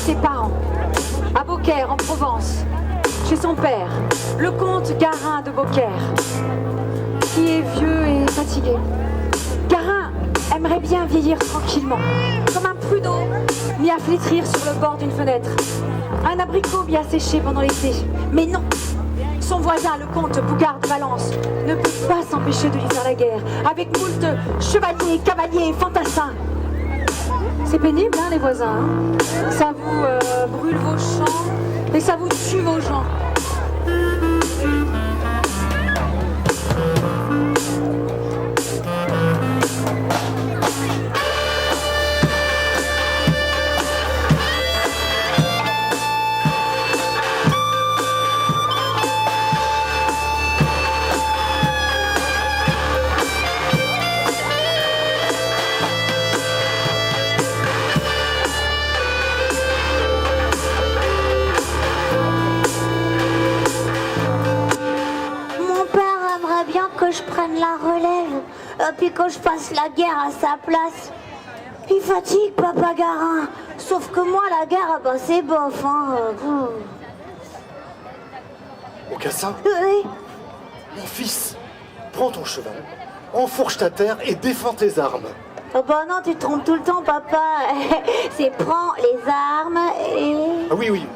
ses parents, à Beaucaire, en Provence, chez son père, le comte Garin de Beaucaire, qui est vieux et fatigué. Garin aimerait bien vieillir tranquillement, comme un prud'homme mis à flétrir sur le bord d'une fenêtre, un abricot bien séché pendant l'été. Mais non, son voisin, le comte Bougard de Valence, ne peut pas s'empêcher de lui faire la guerre, avec moult chevaliers, cavaliers et fantassins. C'est pénible, hein, les voisins, hein. Ça vous brûle vos champs et ça vous tue vos gens. Que je prenne la relève, puis que je fasse la guerre à sa place. Il fatigue, papa Garin. Sauf que moi, la guerre, ben, c'est bof, hein. Aucassin, Oui. mon fils, prends ton cheval, enfourche ta terre et défends tes armes. Oh bah non, tu te trompes tout le temps, papa. C'est prends les armes et... Ah oui.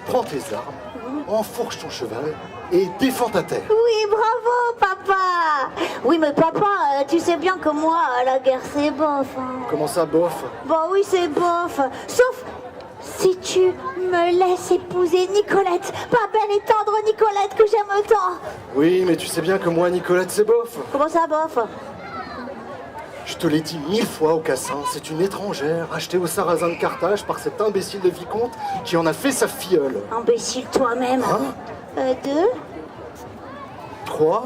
Prends tes armes, enfourche ton cheval et défends ta terre. Oui, bravo, papa. Oui, mais papa, tu sais bien que moi, la guerre, c'est bof, hein. Comment ça, bof? Bah oui, c'est bof. Sauf si tu me laisses épouser Nicolette, pas belle et tendre Nicolette que j'aime tant. Oui, mais tu sais bien que moi, Nicolette, c'est bof. Comment ça, bof? Je te l'ai dit 1000 fois, Aucassin, c'est une étrangère achetée au sarrasin de Carthage par cet imbécile de vicomte qui en a fait sa filleule. Imbécile toi-même. Hein? 2. 3.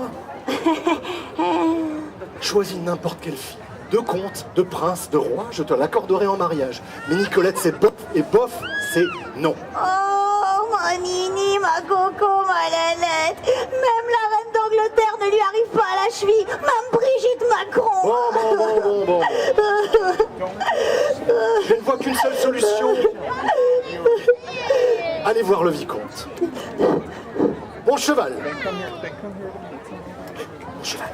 Choisis n'importe quelle fille. De comte, de prince, de roi, je te l'accorderai en mariage. Mais Nicolette, c'est bof, et bof, c'est non. Oh, ma Nini, ma coco, ma Nanette. Même la reine d'Angleterre ne lui arrive pas à la cheville. Même Brigitte Macron. Bon. Je ne vois qu'une seule solution. Allez voir le vicomte. Mon cheval. Mon cheval.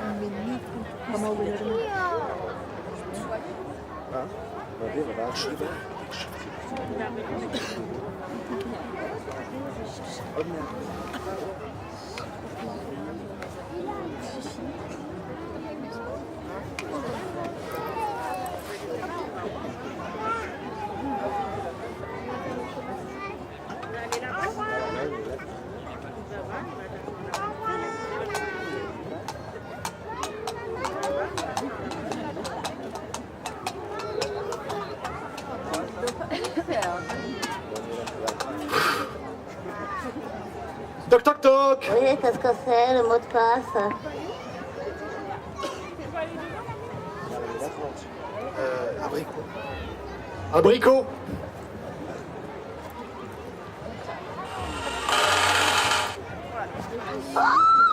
Toc toc toc. Oui, qu'est-ce que c'est, le mot de passe? Abricot. Abricot. Oh,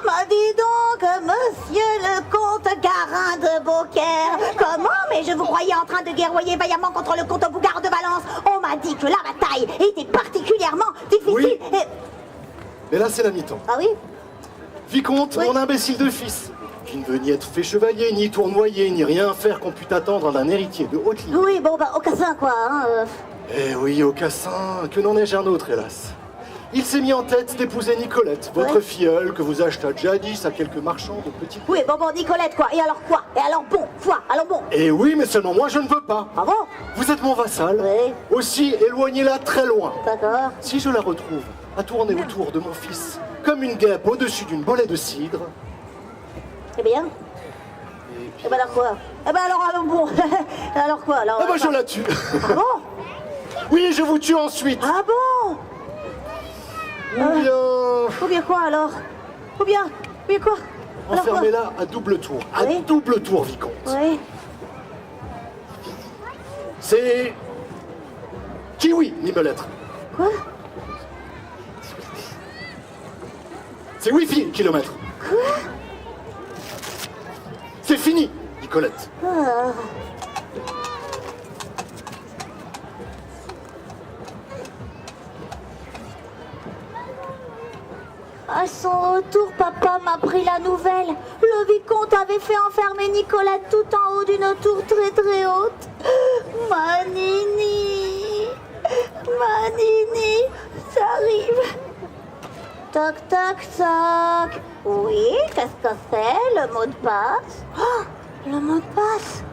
bah dis donc, monsieur le comte Garin de Beaucaire. Comment? Mais je vous croyais en train de guerroyer vaillamment contre le comte Bougard de Valence. On m'a dit que la bataille était particulièrement difficile. Oui. Et... Mais là, c'est la mi-temps. Ah oui? Vicomte, Oui. mon imbécile de fils, qui ne veut ni être fait chevalier, ni tournoyer, ni rien faire qu'on pût attendre d'un héritier de haute ligne. Oui, bon, bah, Aucassin, quoi, hein. Eh oui, Aucassin, que n'en ai-je un autre, hélas. Il s'est mis en tête d'épouser Nicolette, votre Ouais. filleule, que vous achetâtes jadis à quelques marchands de petits... Oui, bon, Nicolette, quoi. Et alors quoi? Et alors bon, foi, alors bon. Eh oui, mais seulement moi, je ne veux pas. Ah bon? Vous êtes mon vassal. Oui. Aussi, éloignez-la très loin. D'accord. Si je la retrouve à tourner autour de mon fils, comme une guêpe au-dessus d'une bolée de cidre... Eh bien? Eh ben alors quoi? Eh ben alors bon. Alors quoi? Alors, Ah bah je la tue. Ah bon? Oui, je vous tue ensuite. Ah bon? Ou bien... Ou bien quoi alors? Ou bien quoi? Alors quoi? Enfermez-la à double tour. À Oui. double tour, vicomte. Oui. C'est... Kiwi, Nicolette. Quoi? C'est Wi-Fi, kilomètre. Quoi? C'est fini, Nicolette. Ah. À son retour, papa m'a pris la nouvelle. Le vicomte avait fait enfermer Nicolette tout en haut d'une tour très très haute. Ma Nini, j'arrive. Toc, toc, toc. Oui, qu'est-ce que c'est, le mot de passe? Oh, le mot de passe.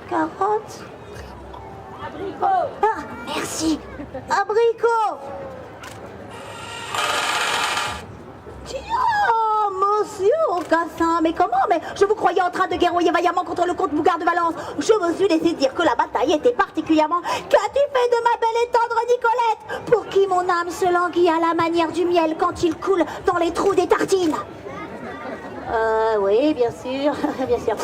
Carotte. Abricot. Ah, merci. Abricot. Tiens, monsieur Aucassin, mais comment? Mais je vous croyais en train de guerroyer vaillamment contre le comte Bougard de Valence. Je me suis laissé dire que la bataille était particulièrement... Qu'as-tu fait de ma belle et tendre Nicolette? Pour qui mon âme se languit à la manière du miel quand il coule dans les trous des tartines. Oui, bien sûr, bien sûr.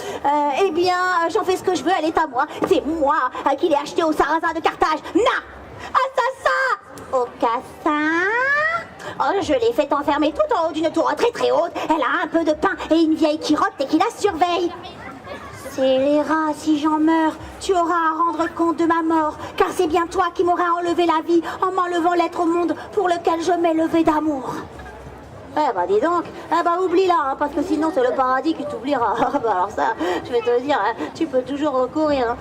Eh bien, j'en fais ce que je veux, elle est à moi. C'est moi qui l'ai achetée au Sarrasin de Carthage. Na! Assassin! Aucassin! Oh, je l'ai fait enfermer tout en haut d'une tour très très haute. Elle a un peu de pain et une vieille qui rote et qui la surveille. Scélérat, si j'en meurs, tu auras à rendre compte de ma mort, car c'est bien toi qui m'auras enlevé la vie en m'enlevant l'être au monde pour lequel je m'ai levé d'amour. Eh bah dis donc, eh bah oublie-la, hein, parce que sinon c'est le paradis qui t'oubliera. Bah alors ça, je vais te dire, hein, tu peux toujours recourir. Hein.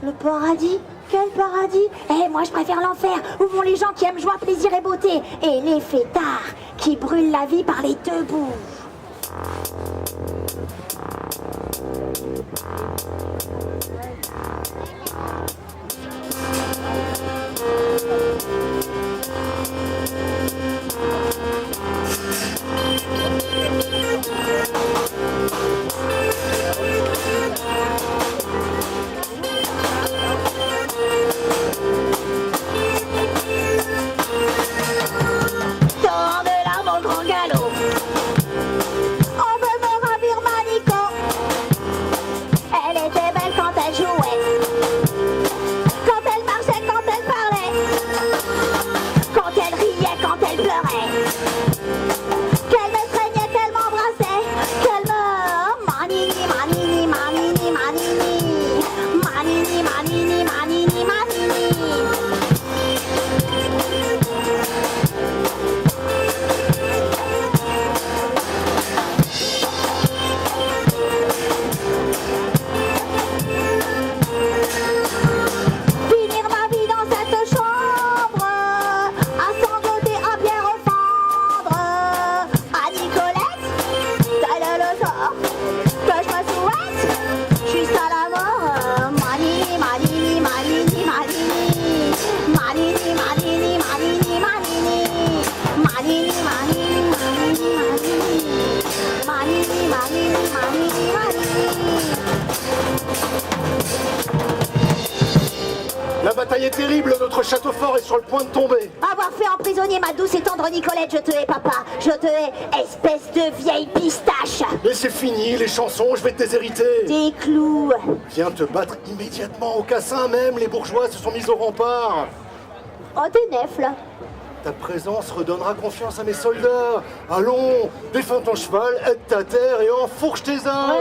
Le paradis? Quel paradis? Eh, moi je préfère l'enfer, où vont les gens qui aiment joie, plaisir et beauté, et les fêtards qui brûlent la vie par les deux bouts. La bataille est terrible, notre château fort est sur le point de tomber. Avoir fait emprisonner ma douce et tendre Nicolette, je te hais, papa. Je te hais, espèce de vieille pistache. Mais c'est fini, les chansons, je vais te déshériter. Tes clous. Viens te battre immédiatement au Cassin même, les bourgeois se sont mis au rempart. Oh, t'es neuf, là. Ta présence redonnera confiance à mes soldats. Allons, défends ton cheval, aide ta terre et enfourche tes armes.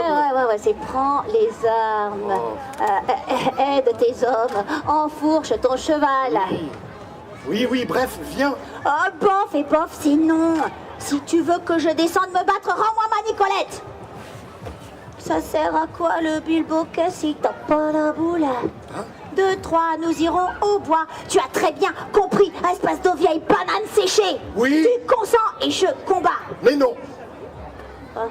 Ouais, c'est prends les armes. Aide tes hommes, enfourche ton cheval. Oui, bref, viens. Oh, bof et bof, sinon. Si tu veux que je descende me battre, rends-moi ma Nicolette. Ça sert à quoi le bilboquet si t'as pas la boule? Hein? 2, 3, nous irons au bois. Tu as très bien compris, espèce de vieille banane séchée. Oui. Tu consens et je combats. Mais non. Hein?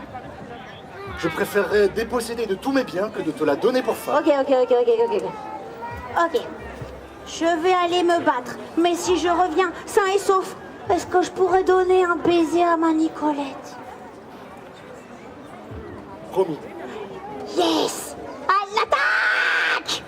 Je préférerais déposséder de tous mes biens que de te la donner pour femme. Ok. Je vais aller me battre. Mais si je reviens sain et sauf, est-ce que je pourrais donner un baiser à ma Nicolette? Promis. Yes! À l'attaque!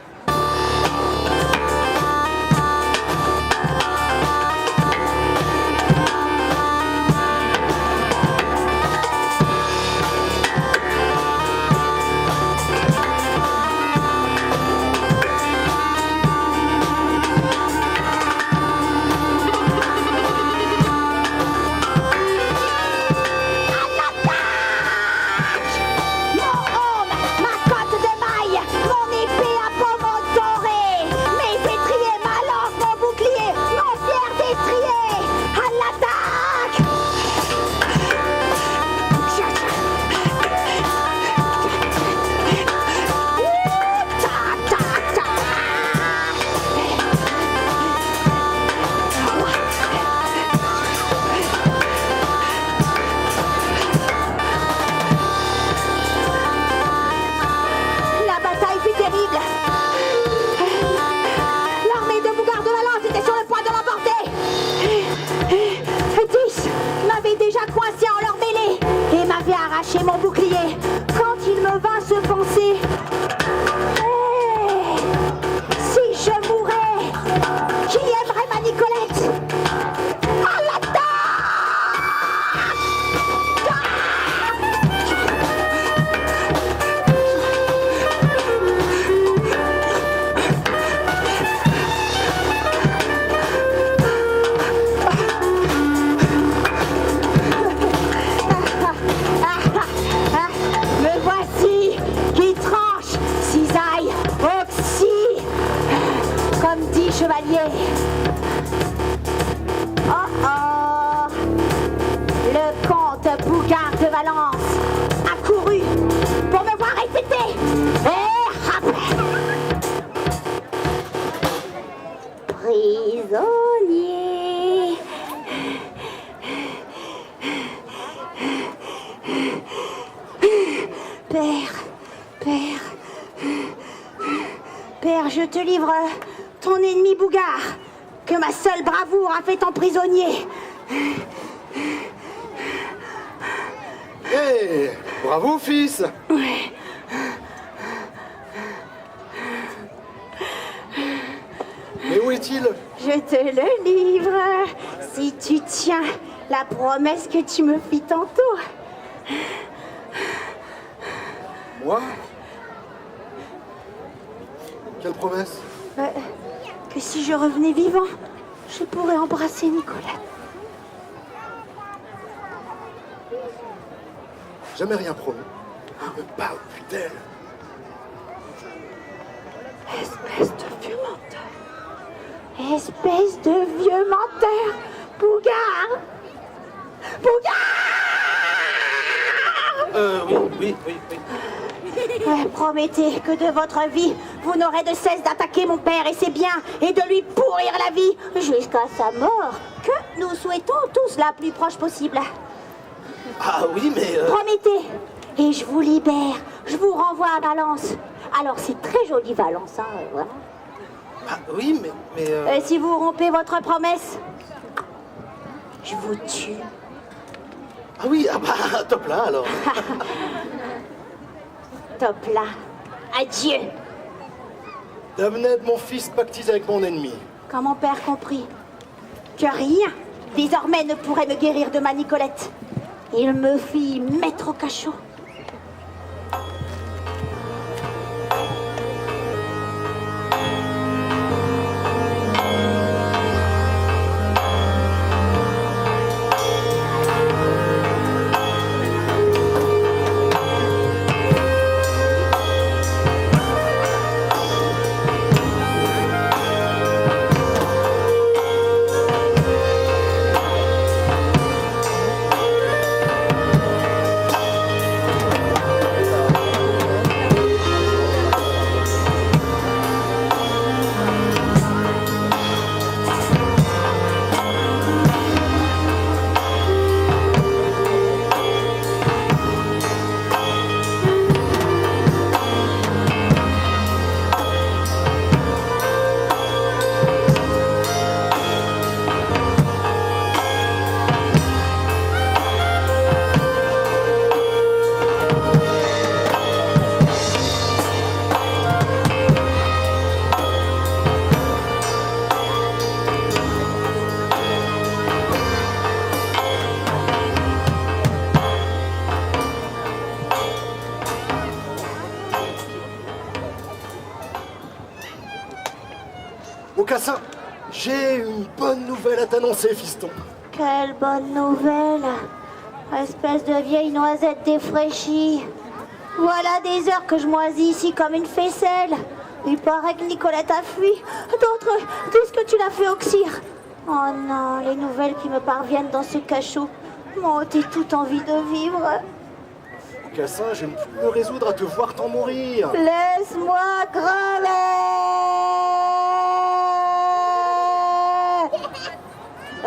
Mon homme, ma côte mon bouclier quand il me vint ce penser. Hey, si je mourais, qui aimerait ma Nicolette? À l'attaque! Me voici qui tranche cisaille oxy, comme dit Chevalier. Oh oh, le comte Bougard de Valence a couru pour me voir répéter. Et hop, prisonnier. Père, je te livre ton ennemi Bougard, que ma seule bravoure a fait en prisonnier. Hé, bravo, fils. Ouais. Mais où est-il? Je te le livre, si tu tiens la promesse que tu me fis tantôt. Moi? Quelle promesse? Que si je revenais vivant, je pourrais embrasser Nicolette. Jamais rien promis. Ne me parle plus d'elle. Espèce de vieux menteur. Espèce de vieux menteur. Bougard. Bougard! Oui. Promettez que de votre vie, vous n'aurez de cesse d'attaquer mon père et ses biens et de lui pourrir la vie jusqu'à sa mort, que nous souhaitons tous la plus proche possible. Ah oui, mais... Promettez, et je vous libère, je vous renvoie à Valence. Alors c'est très joli Valence, hein, vraiment. Ah oui, mais... Si vous rompez votre promesse, je vous tue. Ah oui, ah bah, top là, alors. Top là. Adieu. Damned, mon fils pactise avec mon ennemi. Quand mon père comprit que rien, désormais, ne pourrait me guérir de ma Nicolette, il me fit mettre au cachot. Aucassin, j'ai une bonne nouvelle à t'annoncer, fiston. Quelle bonne nouvelle. Espèce de vieille noisette défraîchie. Voilà des heures que je moisis ici comme une faisselle. Il paraît que Nicolette a fui. D'autres disent que tu l'as fait oxyre. Oh non, les nouvelles qui me parviennent dans ce cachot m'ont ôté toute envie de vivre. Aucassin, je ne peux me résoudre à te voir t'en mourir. Laisse-moi crever.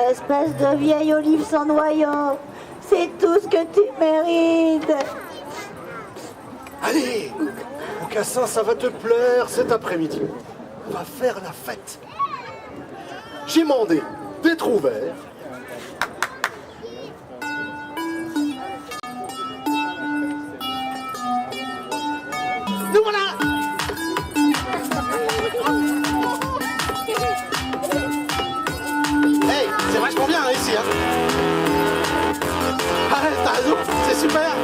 Espèce de vieille olive sans noyau. C'est tout ce que tu mérites. Allez, Aucassin, ça va te plaire cet après-midi. On va faire la fête. J'ai mandé des trous verts.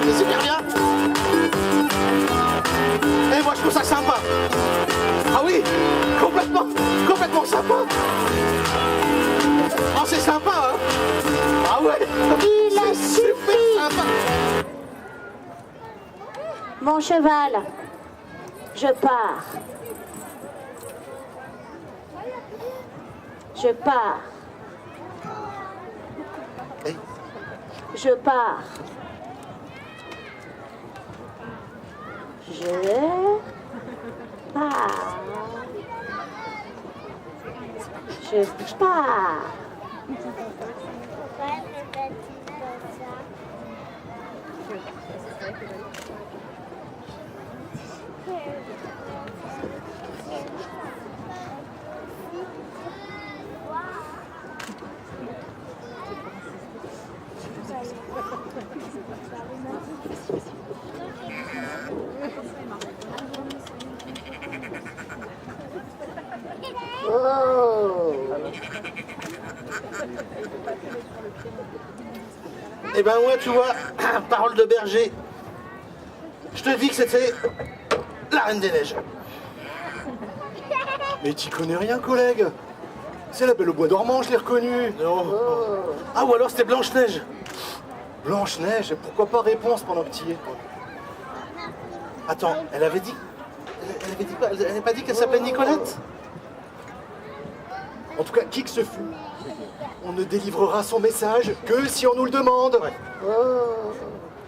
c'est super bien. Et moi, je trouve ça sympa. Ah oui, complètement sympa. Oh, c'est sympa, hein. Ah ouais. Il a Super suffi. sympa. Mon cheval, je pars. Je pars. Hey. Je pars. Je pars. Je pars. Oh. Eh ben moi, tu vois, parole de berger, je te dis que c'était la Reine des Neiges. Mais t'y connais rien, collègue. C'est la Belle au bois dormant, je l'ai reconnue. Non. Ah, ou alors c'était Blanche-Neige. Blanche-Neige, pourquoi pas réponse pendant que t'y es, quoi. Attends, elle avait dit... Elle avait dit quoi? Elle n'avait pas dit qu'elle s'appelait Nicolette? En tout cas, qui que ce fût, on ne délivrera son message que si on nous le demande. Ouais.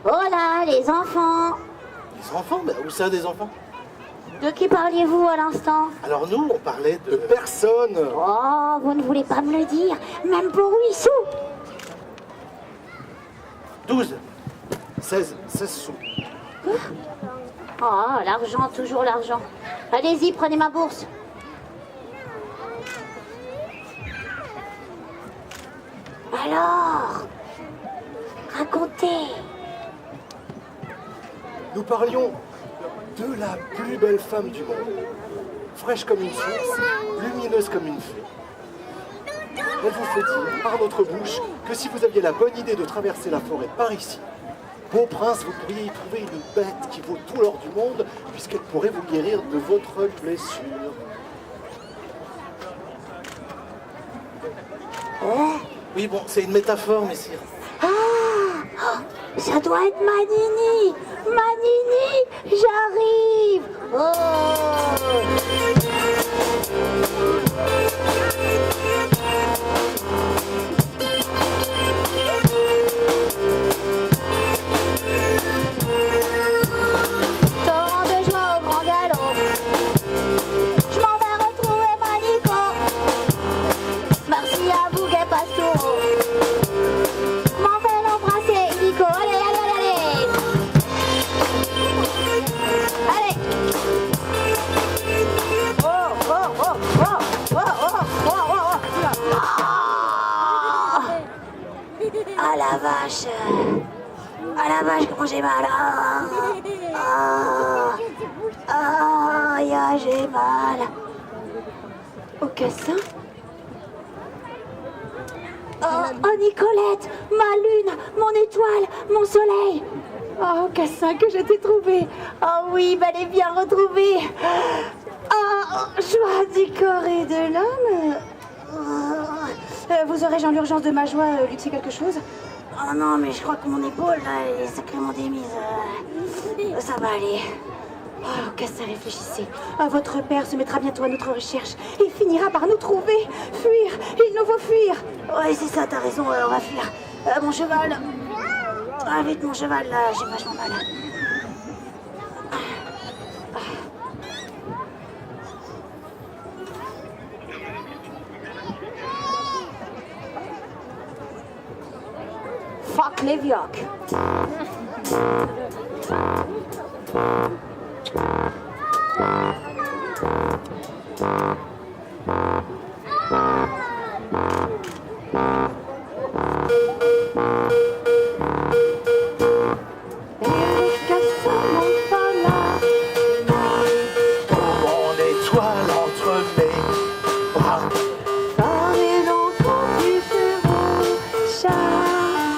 Oh là, les enfants. Les enfants? Mais où ça, des enfants? De qui parliez-vous à l'instant? Alors nous, on parlait De de... personne. Oh, vous ne voulez pas me le dire, même pour 8 sous. 12. 16 sous. Oh, l'argent, toujours l'argent. Allez-y, prenez ma bourse. Alors, racontez. Nous parlions de la plus belle femme du monde. Fraîche comme une source, lumineuse comme une fée. Elle vous fait dire, par notre bouche, que si vous aviez la bonne idée de traverser la forêt par ici, beau prince, vous pourriez y trouver une bête qui vaut tout l'or du monde, puisqu'elle pourrait vous guérir de votre blessure. Oui, bon, c'est une métaphore, messire. Ah, oh, ça doit être Manini. Manini, j'arrive. Torrent de joie au grand galop. Je m'en vais retrouver Manico. Merci à vous, Guet Pastoureau. M'en vais l'embrasser, Nico. Allez, allez, allez, allez. Allez. Oh, oh, oh, oh, oh, oh, oh, oh, oh. Ah la vache. Ah la vache, comment j'ai mal. Ah, j'ai mal. Au cassin? Oh, Nicolette, ma lune, mon étoile, mon soleil. Oh, cassin, que je t'ai trouvé. Oh oui, bel et bien retrouvé. Oh, joie du corps et de l'âme. Vous aurais-je en l'urgence de ma joie luxé quelque chose? Oh non, mais je crois que mon épaule, là, est sacrément démise. Ça va aller. Oh, cassin, réfléchissez. Votre père se mettra bientôt à notre recherche et finira par nous trouver. Fuir, il nous faut fuir. Ouais, c'est ça, t'as raison, on va fuir. Mon cheval. Ah, vite, mon cheval, là, j'ai vachement mal. Fuck les vioques. Mon étoile entre mes bras.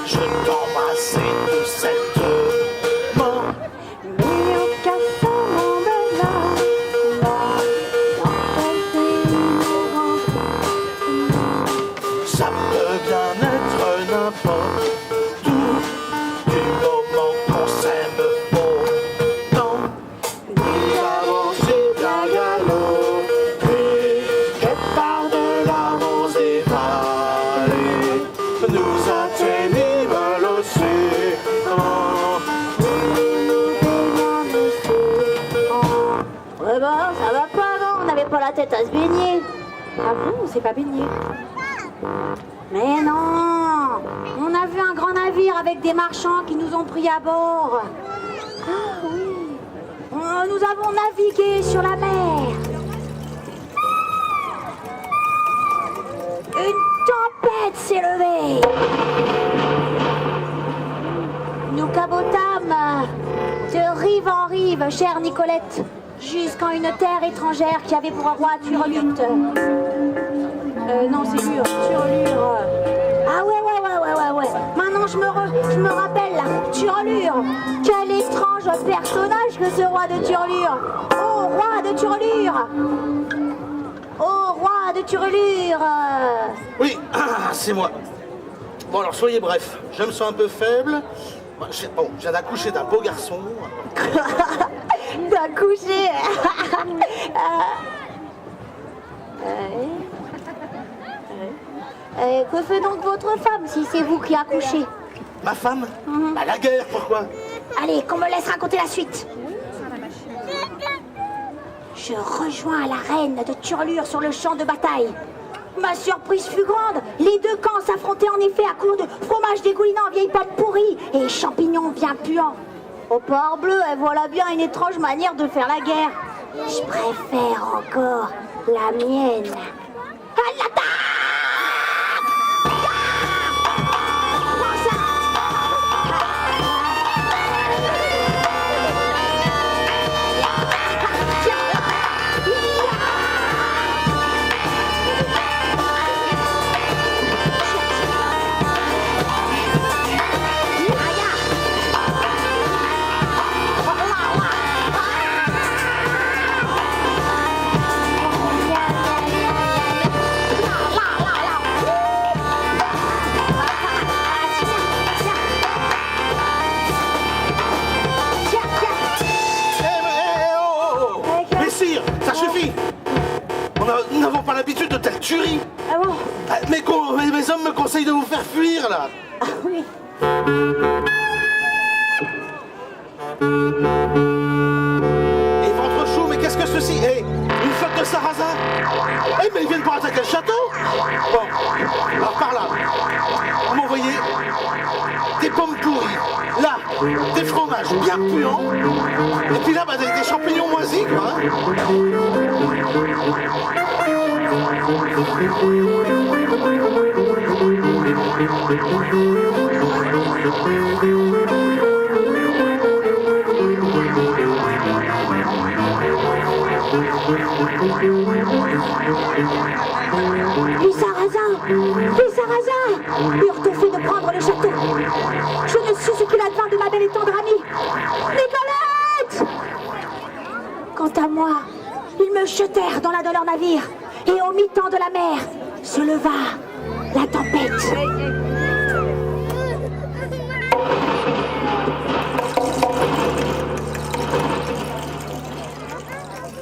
Je t'embrassais de cette pas la tête à se baigner. Ah bon, on s'est pas baigné. Mais non, on a vu un grand navire avec des marchands qui nous ont pris à bord. Ah oui. Nous avons navigué sur la mer. Une tempête s'est levée. Nous cabotâmes de rive en rive, chère Nicolette, jusqu'en une terre étrangère qui avait pour roi Turlutte. Non, c'est Lure. Turlure. Ah ouais. Maintenant je me rappelle là, Turlure. Quel étrange personnage que ce roi de Turlure. Oh roi de Turlure. Oh roi de Turlure. Oui, c'est moi. Bon, alors soyez bref. Je me sens un peu faible. Je viens d'accoucher d'un beau garçon. D'accoucher. Que fait donc votre femme si c'est vous qui accouchez? Ma femme? Bah, la guerre, pourquoi? Allez, qu'on me laisse raconter la suite. Je rejoins la reine de Turlure sur le champ de bataille. Ma surprise fut grande. Les deux camps s'affrontaient en effet à coups de fromage dégoulinant, vieilles pommes pourries et champignons bien puants. Au parbleu, elle voilà bien une étrange manière de faire la guerre. Je préfère encore la mienne. À l'attaque! Nous n'avons pas l'habitude de telles tueries. Ah bon? Mes hommes me conseillent de vous faire fuir, là. Ah oui. Et ventre chaud, mais qu'est-ce que ceci? Une flotte de sarrasins? Mais ils viennent pour attaquer le château. Bon, alors par là, vous m'envoyez des pommes pourries, là, des fromages bien puants, et puis là, des champignons moisis, quoi. Les Sarrasins eurent fait de prendre le château. Je ne sais ce qu'il advint de ma belle et tendre amie, Nicolette. Quant à moi, ils me jetèrent dans l'un de leurs navires, et au mi-temps de la mer se leva la tempête.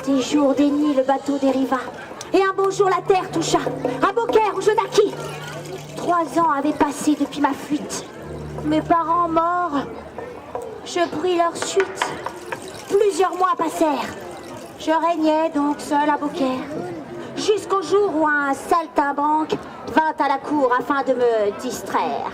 Des jours, des nuits, le bateau dériva. Et un beau jour, la terre toucha. À Beaucaire, où je naquis. 3 ans avaient passé depuis ma fuite. Mes parents morts. Je pris leur suite. Plusieurs mois passèrent. Je régnais donc seul à Beaucaire. Jusqu'au jour où un saltimbanque vint à la cour afin de me distraire.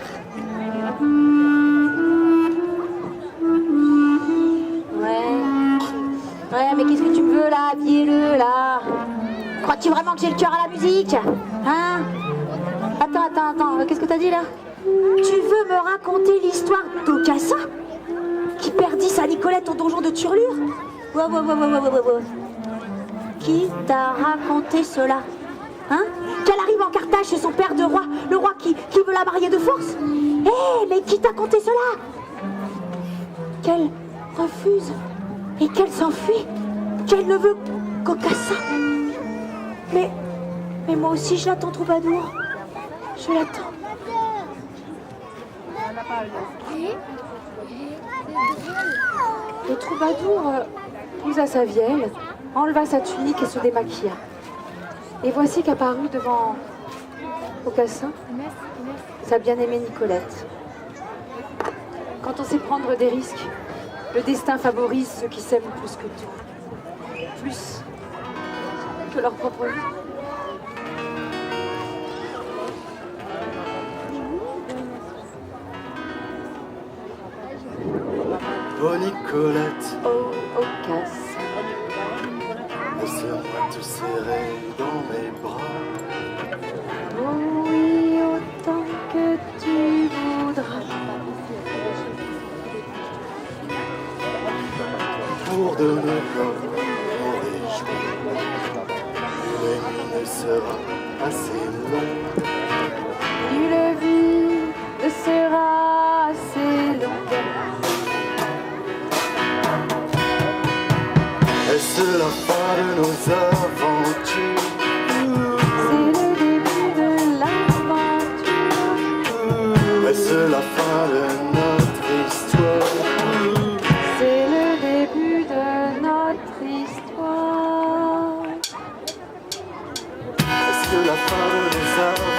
Ouais, mais qu'est-ce que tu me veux là, vielleux là? Crois-tu vraiment que j'ai le cœur à la musique? Hein? Attends, qu'est-ce que t'as dit là? Tu veux me raconter l'histoire d'Aucassin? Qui perdit sa Nicolette au donjon de Turlure? Ouais. Qui t'a raconté cela? Hein? Qu'elle arrive en Carthage chez son père de roi, le roi qui veut la marier de force? Mais qui t'a conté cela? Qu'elle refuse et qu'elle s'enfuit, qu'elle ne veut qu'Aucassin. Mais moi aussi je l'attends, Troubadour. Je l'attends. Le Troubadour posa sa vielle, enleva sa tunique et se démaquilla. Et voici qu'apparut devant Aucassin sa bien-aimée Nicolette. Quand on sait prendre des risques, le destin favorise ceux qui s'aiment plus que tout. que leur propre vie. Oh Nicolette, Oh, Casse. laisse-moi te serrer dans mes bras. Oh oui, autant que tu voudras. Pour de nos corps nous réjouir. La nuit ne sera assez longue. Une vie ne sera assez longue. Est-ce la fin de nos aventures? C'est le début de l'aventure. Est-ce la fin de notre histoire? C'est le début de notre histoire. Est-ce la fin de nos aventures?